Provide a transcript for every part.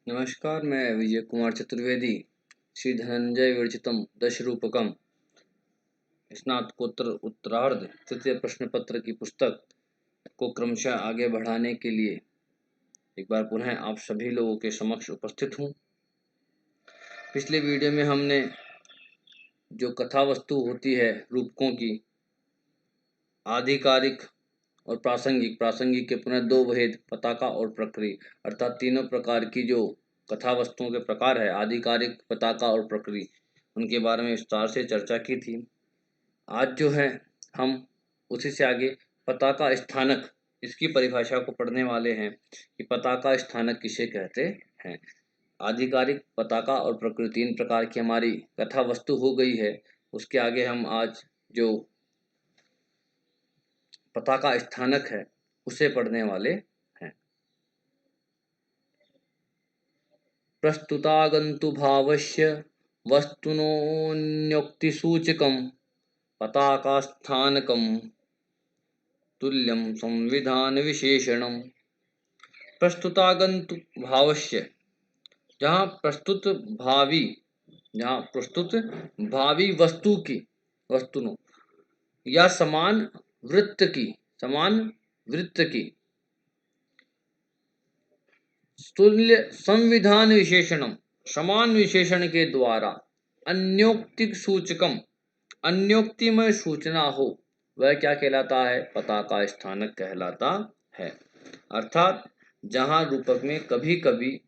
नमस्कार, मैं विजय कुमार चतुर्वेदी। श्री धनंजय विरचितम दशरूपकम स्नातकोत्तर उत्तरार्ध तृतीय प्रश्न पत्र की पुस्तक को क्रमशः आगे बढ़ाने के लिए एक बार पुनः आप सभी लोगों के समक्ष उपस्थित हूँ। पिछले वीडियो में हमने जो कथा वस्तु होती है रूपकों की, आधिकारिक और प्रासंगिक के पुनः दो भेद, पताका और प्रकृति, अर्थात तीनों प्रकार की जो कथा वस्तुओं के प्रकार है, आधिकारिक, पताका और प्रकृति, उनके बारे में विस्तार से चर्चा की थी। आज जो है हम उसी से आगे पताका स्थानक, इसकी परिभाषा को पढ़ने वाले हैं कि पताका स्थानक किसे कहते हैं। आधिकारिक, पताका और प्रकृति तीन प्रकार की हमारी कथा वस्तु हो गई है। उसके आगे हम आज जो पताका स्थानक है उसे पढ़ने वाले हैं। प्रस्तुतागंतु भावस्य वस्तुनोन्योक्तिसूचकं पताकास्थानकं तुल्यं संविधान विशेषणम्। प्रस्तुतागंतु भावस्य, जहाँ प्रस्तुत भावी वस्तु की, वस्तुनों या समान वृत्त की तुल्य संविधान विशेषणम, समान विशेषण के द्वारा अन्योक्तिक सूचकम, अन्योक्तिमय सूचना हो, वह क्या कहलाता है? पताका स्थानक कहलाता है। अर्थात जहाँ रूपक में कभी कभी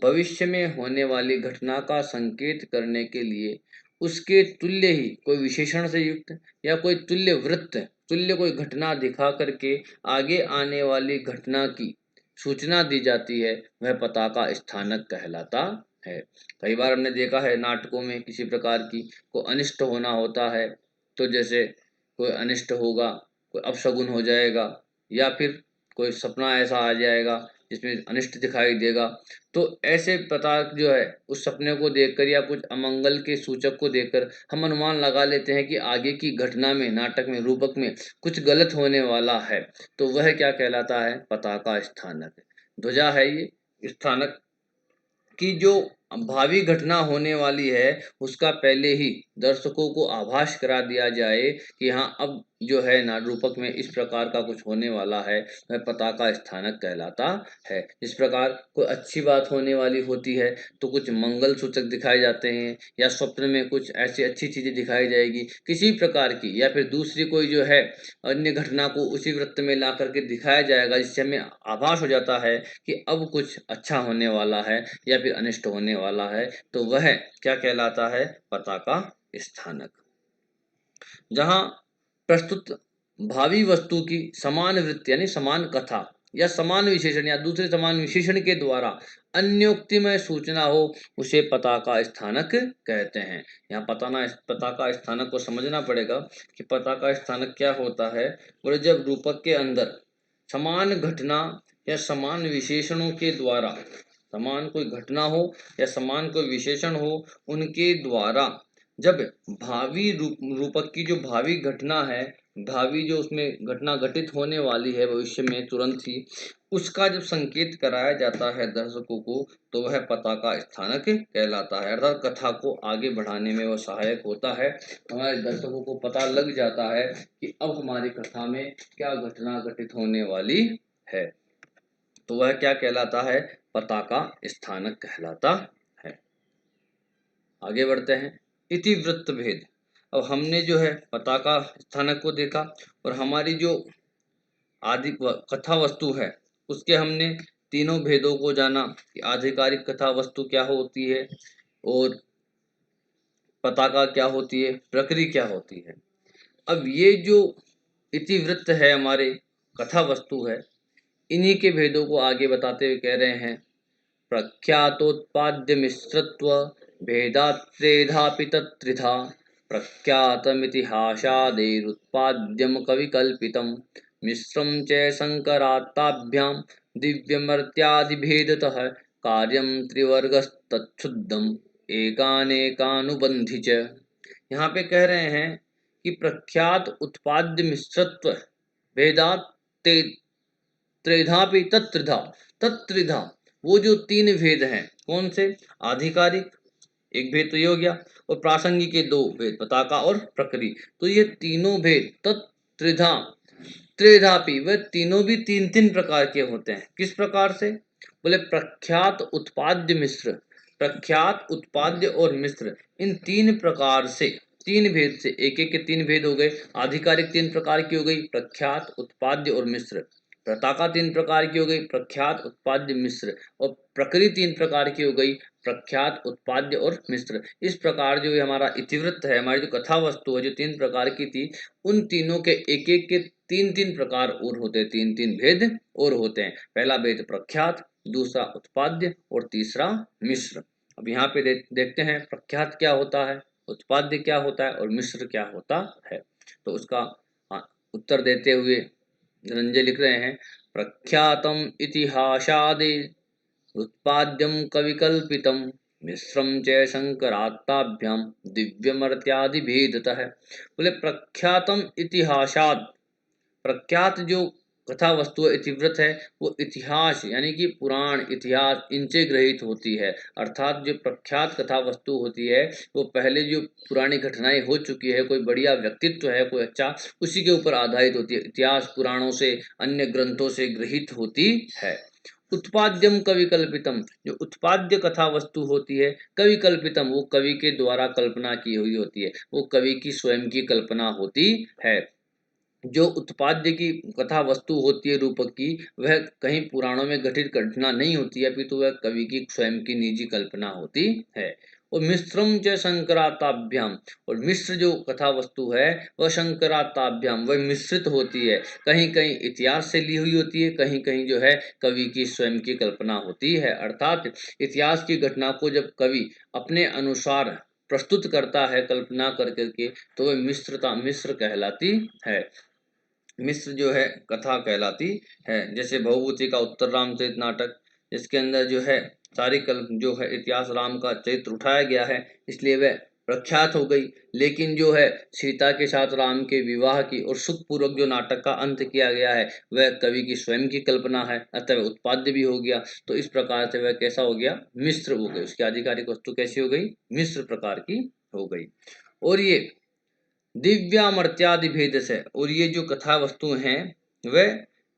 भविष्य में होने वाली घटना का संकेत करने के लिए उसके तुल्य ही कोई विशेषण से युक्त या कोई तुल्य वृत्त, तुल्य कोई घटना दिखा करके आगे आने वाली घटना की सूचना दी जाती है, वह पताका स्थानक कहलाता है। कई बार हमने देखा है नाटकों में किसी प्रकार की को अनिष्ट होना होता है, तो जैसे कोई अनिष्ट होगा, कोई अपशगुन हो जाएगा, या फिर कोई सपना ऐसा आ जाएगा जिसमें अनिष्ट दिखाई देगा, तो ऐसे प्रकार जो है उस सपने को देखकर या कुछ अमंगल के सूचक को देखकर हम अनुमान लगा लेते हैं कि आगे की घटना में, नाटक में, रूपक में कुछ गलत होने वाला है, तो वह क्या कहलाता है? पताका स्थानक। ध्वजा है ये स्थानक की जो भावी घटना होने वाली है उसका पहले ही दर्शकों को आभास करा दिया जाए कि हाँ अब जो है ना रूपक में इस प्रकार का कुछ होने वाला है, वह पताका स्थानक कहलाता है। इस प्रकार कोई अच्छी बात होने वाली होती है तो कुछ मंगल सूचक दिखाए जाते हैं, या स्वप्न में कुछ ऐसी अच्छी चीजें दिखाई जाएगी किसी प्रकार की, या फिर दूसरी कोई जो है अन्य घटना को उसी वृत्त में ला करके दिखाया जाएगा जिससे हमें आभास हो जाता है कि अब कुछ अच्छा होने वाला है या फिर अनिष्ट होने वाला है, तो वह क्या कहलाता है? पताका स्थानक। जहाँ प्रस्तुत भावी वस्तु की समान वृत्ति यानी समान कथा या समान विशेषण या दूसरे समान विशेषण के द्वारा अन्योक्तिमय सूचना हो, उसे पताका स्थानक कहते हैं। यहाँ पताका स्थानक को समझना पड़ेगा कि पताका स्थानक क्या होता है। बोले जब रूपक के अंदर समान घटना या समान विशेषणों के द्वारा, समान कोई घटना हो या समान कोई विशेषण हो, उनके द्वारा जब भावी रूपक की जो भावी घटना है, भावी जो उसमें घटना घटित होने वाली है भविष्य में तुरंत ही, उसका जब संकेत कराया जाता है दर्शकों को, तो वह पताका स्थानक कहलाता है। अर्थात कथा को आगे बढ़ाने में वह सहायक होता है। हमारे दर्शकों को पता लग जाता है कि अब हमारी कथा में क्या घटना घटित होने वाली है, तो वह क्या कहलाता है? पताका स्थानक कहलाता है। आगे बढ़ते हैं। इतिवृत्त भेद। अब हमने जो है पताका स्थानक को देखा और हमारी जो आदि कथा वस्तु है उसके हमने तीनों भेदों को जाना कि आधिकारिक कथा वस्तु क्या होती है और पताका क्या होती है, प्रकृति क्या होती है। अब ये जो इतिवृत्त है, हमारे कथा वस्तु है, इन्हीं के भेदों को आगे बताते हुए कह रहे हैं। प्रख्यातोत्पाद्य मिश्रत्व भेदात्रेधापि तत्त्रिधा प्रख्यातमितिहासादेरुत्पाद्यं कविकल्पितं मिश्रं च शंकरात्ताभ्यां दिव्यमर्त्यादिभेदतः कार्यं त्रिवर्गस्तच्छुद्धम् एकानेकानुबंधि च। यहाँ पे कह रहे हैं कि प्रख्यात उत्पाद्य मिश्रत्व भेदात त्रिधापि तत्त्रिधा, तत्त्रिधा वो जो तीन भेद हैं, कौन से? आधिकारिक एक भेद तो ये हो गया, और प्रासंगिक के दो भेद, पताका और प्रकृति। तो ये तीनों भेद त्रिधा त्रिधापि, वह तीनों भी तीन तीन प्रकार के होते हैं। किस प्रकार से? बोले प्रख्यात, उत्पाद्य, मिश्र। प्रख्यात, उत्पाद्य और मिश्र, इन तीन प्रकार से, तीन भेद से, एक एक के तीन भेद हो गए। आधिकारिक तीन प्रकार की हो गई, प्रख्यात, उत्पाद्य और मिश्र। पताका तीन प्रकार की हो गई, प्रख्यात, उत्पाद्य, मिश्र। और प्रकृति तीन प्रकार की हो गई, प्रख्यात, उत्पाद्य और मिश्र। इस प्रकार जो ये हमारा इतिवृत्त है, हमारी जो कथा वस्तु है, जो तीन प्रकार की थी, उन तीनों के एक एक के तीन तीन प्रकार और होते हैं, तीन तीन भेद और होते हैं। पहला भेद प्रख्यात, दूसरा उत्पाद्य और तीसरा मिश्र। अब यहाँ पे देखते हैं प्रख्यात क्या होता है, उत्पाद्य क्या होता है और मिश्र क्या होता है। तो उसका उत्तर देते हुए धनंजय लिख रहे हैं, प्रख्यातम इतिहासादि उत्पाद्यम कविकल्पितम मिश्रम च शंकरात्ताभ्याम दिव्यमर्त्यादि भेदतः। बोले प्रख्यातम इतिहासाद, प्रख्यात जो कथा वस्तु है, इतिवृत है, वो इतिहास यानी कि पुराण, इतिहास, इनसे ग्रहित होती है। अर्थात जो प्रख्यात कथा वस्तु होती है, वो पहले जो पुरानी घटनाएं हो चुकी है, कोई बढ़िया व्यक्तित्व है कोई अच्छा, उसी के ऊपर आधारित होती है। इतिहास पुराणों से, अन्य ग्रंथों से गृहीत होती है। उत्पाद्यम कवि कल्पितम, जो उत्पाद्य कथा वस्तु होती है, कवि कल्पितम, वो कवि के द्वारा कल्पना की हुई होती है, वो कवि की स्वयं की कल्पना होती है। जो उत्पाद्य की कथा वस्तु होती है रूपक की, वह कहीं पुराणों में घटित घटना नहीं होती है, अपितु वह कवि की स्वयं की निजी कल्पना होती है। और मिश्रम च शंकराताभ्याम, और मिश्र जो कथा वस्तु है, वह शंकराताभ्याम, वह मिश्रित होती है। कहीं कहीं इतिहास से ली हुई होती है, कहीं कहीं जो है कवि की स्वयं की कल्पना होती है। अर्थात इतिहास की घटना को जब कवि अपने अनुसार प्रस्तुत करता है कल्पना कर करके, तो वह मिश्र कहलाती है, मिश्र जो है कथा कहलाती है। जैसे भवभूति का उत्तर रामचरित नाटक, जिसके अंदर जो है सारी कल्प जो है इतिहास राम का चरित्र उठाया गया है, इसलिए वह प्रख्यात हो गई। लेकिन जो है सीता के साथ राम के विवाह की और सुखपूर्वक जो नाटक का अंत किया गया है, वह कवि की स्वयं की कल्पना है, अतः वह उत्पाद्य भी हो गया। तो इस प्रकार से वह कैसा हो गया? मिश्र हो गई। उसकी आधिकारिक वस्तु कैसी हो गई? मिश्र प्रकार की हो गई। और ये दिव्यामर्त्यादि भेद से, और ये जो कथा वस्तु हैं, वह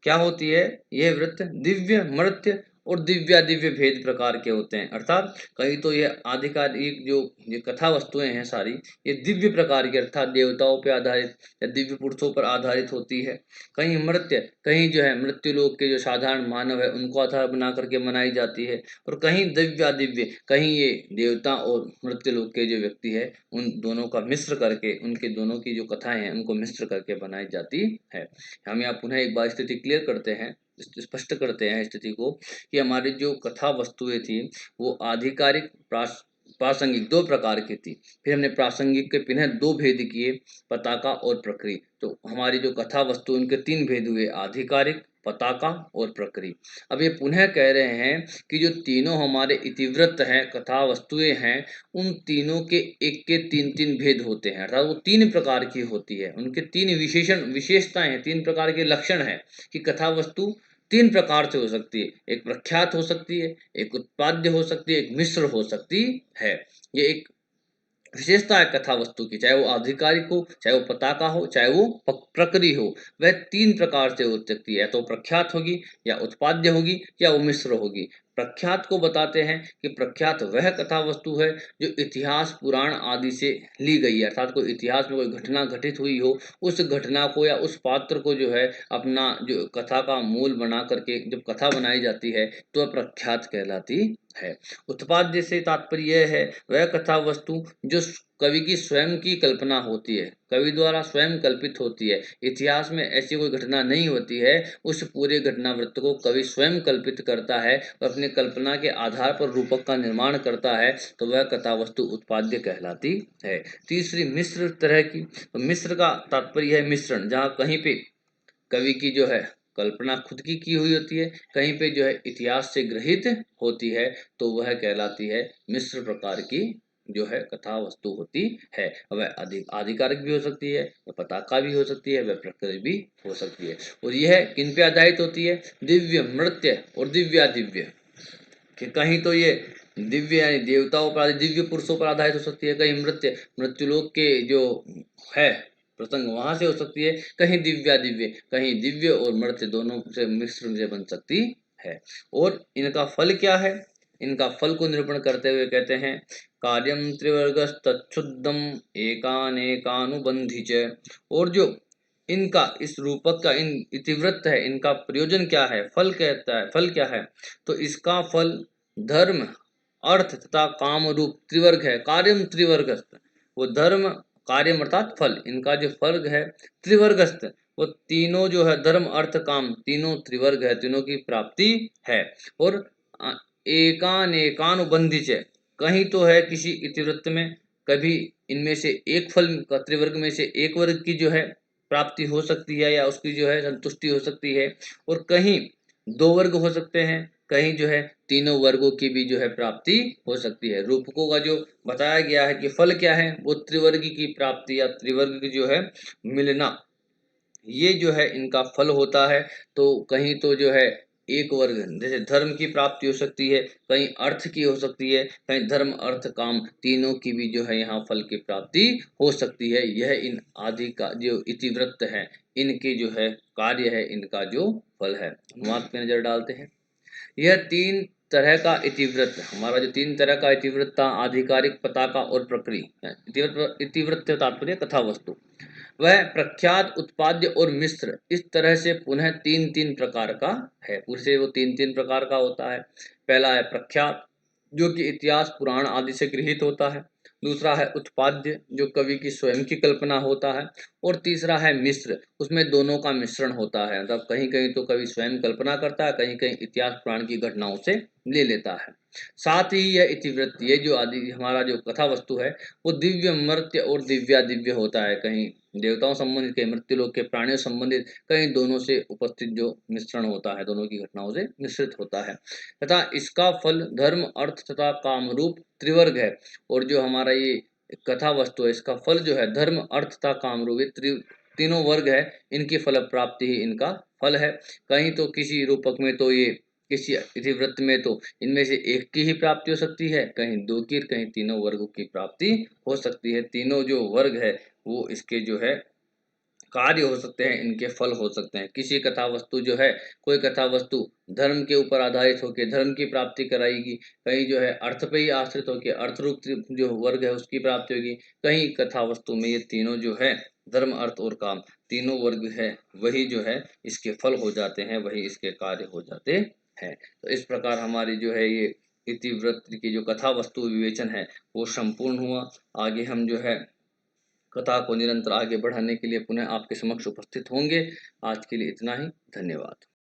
क्या होती है? यह वृत्त दिव्य, मर्त्य और दिव्यादिव्य भेद प्रकार के होते हैं। अर्थात कहीं तो ये आधिकारिक जो ये कथा वस्तुएं हैं सारी, ये दिव्य प्रकार की, अर्थात देवताओं पर आधारित या दिव्य पुरुषों पर आधारित होती है। कहीं मर्त्य, कहीं जो है मृत्यु लोक के जो साधारण मानव है, उनको आधार बना करके मनाई जाती है। और कहीं दिव्यादिव्य, कहीं ये देवता और मृत्यु लोक के जो व्यक्ति है, उन दोनों का मिश्र करके, उनके दोनों की जो कथाएं हैं, उनको मिश्र करके बनाई जाती है। हम यहाँ पुनः एक बार स्थिति क्लियर करते हैं, स्पष्ट करते हैं स्थिति को, कि हमारी जो कथा वस्तुएं थी, वो आधिकारिक, प्रासंगिक दो प्रकार की थी। फिर हमने प्रासंगिक के पुनः दो भेद किए, पताका और प्रकृति। तो हमारी जो कथा वस्तु, उनके तीन भेद हुए, आधिकारिक, पताका और प्रकृति। अब ये पुनः कह रहे हैं कि जो तीनों हमारे इतिवृत्त हैं, कथा वस्तुएं हैं, उन तीनों के एक के तीन तीन भेद होते हैं। अर्थात वो तीन प्रकार की होती है, उनके तीन विशेषताएं हैं, तीन प्रकार के लक्षण हैं, कि कथा वस्तु तीन प्रकार से हो सकती है। एक प्रख्यात हो सकती है, एक उत्पाद्य हो सकती है, एक मिश्र हो सकती है। ये एक विशेषता है कथा वस्तु की, चाहे वो आधिकारिक हो, चाहे वो पताका हो, चाहे वो प्रकृति हो, वह तीन प्रकार से हो सकती है। या तो प्रख्यात होगी, या उत्पाद्य होगी, या वो मिश्र होगी। प्रख्यात को बताते हैं कि प्रख्यात वह कथा वस्तु है जो इतिहास, पुराण आदि से ली गई है। अर्थात कोई इतिहास में कोई घटना घटित हुई हो, उस घटना को या उस पात्र को जो है अपना जो कथा का मूल बना करके जब कथा बनाई जाती है, तो वह प्रख्यात कहलाती है। उत्पाद्य से तात्पर्य यह है, वह कथा वस्तु जो कवि की स्वयं की कल्पना होती है, कवि द्वारा स्वयं कल्पित होती है। इतिहास में ऐसी कोई घटना नहीं होती है, उस पूरे घटना वृत्त को कवि स्वयं कल्पित करता है और अपनी कल्पना के आधार पर रूपक का निर्माण करता है, तो वह कथा वस्तु उत्पाद्य कहलाती है। तीसरी मिश्र तरह की, तो मिश्र का तात्पर्य है मिश्रण, जहाँ कहीं पे कवि की जो है कल्पना खुद की हुई होती है, कहीं पे जो है इतिहास से ग्रहित होती है, तो वह कहलाती है मिश्र प्रकार की जो है कथा वस्तु होती है। वह आधिकारिक भी हो सकती है, वह पताका भी हो सकती है, वह प्रकृति भी हो सकती है। और यह किन पे आधारित होती है? दिव्य, मृत्य और दिव्यादिव्य, कि कहीं तो ये दिव्य यानी देवताओं पर, दिव्य पुरुषों पर आधारित हो सकती है, कहीं मृत्युलोक के जो है प्रसंग वहां से हो सकती है, कहीं दिव्या दिव्य, कहीं दिव्य और मर्त्य दोनों से मिश्रण से बन सकती है। और इनका फल क्या है, इनका फल को निरूपण करते हुए कहते हैं कार्यम त्रिवर्गस्तच्छुद्धम एकानेकानुबंधी च। और जो इनका इस रूपक का इन इतिवृत्त है, इनका प्रयोजन क्या है, फल कहता है, फल क्या है, तो इसका फल धर्म अर्थ तथा काम रूप त्रिवर्ग है। कार्यम त्रिवर्गस्त, वो धर्म कार्य अर्थात फल, इनका जो फल है त्रिवर्गस्त, वो तीनों जो है धर्म अर्थ काम तीनों त्रिवर्ग है, तीनों की प्राप्ति है। और एकानेकानुबंधी है, कहीं तो है किसी इतिवृत्त में, कभी इनमें से एक फल का त्रिवर्ग में से एक वर्ग की जो है प्राप्ति हो सकती है या उसकी जो है संतुष्टि हो सकती है, और कहीं दो वर्ग हो सकते हैं, कहीं जो है तीनों वर्गों की भी जो है प्राप्ति हो सकती है। रूपकों का जो बताया गया है कि फल क्या है, वो त्रिवर्ग की प्राप्ति या त्रिवर्ग की जो है मिलना, ये जो है इनका फल होता है। तो कहीं तो जो है एक वर्ग जैसे धर्म की प्राप्ति हो सकती है, कहीं अर्थ की हो सकती है, कहीं धर्म अर्थ काम तीनों की भी जो है यहाँ फल की प्राप्ति हो सकती है। यह इन आदि का जो इतिवृत्त है, इनके जो है कार्य है, इनका जो फल है। अनुवाद पे नजर डालते हैं। यह तीन तरह का इतिवृत्त, हमारा जो तीन तरह का इतिवृत्त था, आधिकारिक, पताका और प्रक्रिया। इतिवृत्त तात्पर्य कथा वस्तु, वह प्रख्यात, उत्पाद्य और मिश्र, इस तरह से पुनः तीन तीन प्रकार का है। उसे वो तीन तीन प्रकार का होता है। पहला है प्रख्यात, जो कि इतिहास पुराण आदि से गृहीत होता है। दूसरा है उत्पाद्य, जो कवि की स्वयं की कल्पना होता है। और तीसरा है मिश्र, उसमें दोनों का मिश्रण होता है, मतलब कहीं कहीं तो कवि स्वयं कल्पना करता है, कहीं कहीं इतिहास पुराण की घटनाओं से ले लेता है। साथ ही यह इतिवृत्त, ये जो आदि हमारा जो कथा वस्तु है, वो दिव्य मर्त्य और दिव्या दिव्य होता है, कहीं देवताओं संबंधित, कहीं मृत्युलोक के प्राणियों संबंधित, कहीं दोनों से उपस्थित जो मिश्रण होता है, दोनों की घटनाओं से मिश्रित होता है। तथा इसका फल धर्म अर्थ तथा काम रूप त्रिवर्ग है। और जो हमारा ये कथा वस्तु है, इसका फल जो है धर्म अर्थ तथा काम रूप, ये तीनों वर्ग है, इनकी फल प्राप्ति ही इनका फल है। कहीं तो किसी रूपक में तो ये किसी इतिवृत्त में तो इनमें से एक की ही प्राप्ति हो सकती है, कहीं दो की, कहीं तीनों वर्गों की प्राप्ति हो सकती है। तीनों जो वर्ग है वो इसके जो है कार्य हो सकते हैं, इनके फल हो सकते हैं। किसी कथा वस्तु जो है, कोई कथा वस्तु धर्म के ऊपर आधारित होकर धर्म की प्राप्ति कराएगी, कहीं जो है अर्थ पे ही आश्रित होकर अर्थ रूप जो वर्ग है उसकी प्राप्ति होगी। कहीं कथा वस्तु में ये तीनों जो है धर्म अर्थ और काम तीनों वर्ग है, वही जो है इसके फल हो जाते हैं, वही इसके कार्य हो जाते हैं। तो इस प्रकार हमारी जो है ये इतिवृत्त की जो कथा वस्तु विवेचन है वो संपूर्ण हुआ। आगे हम जो है कथा को निरंतर आगे बढ़ाने के लिए पुनः आपके समक्ष उपस्थित होंगे। आज के लिए इतना ही, धन्यवाद।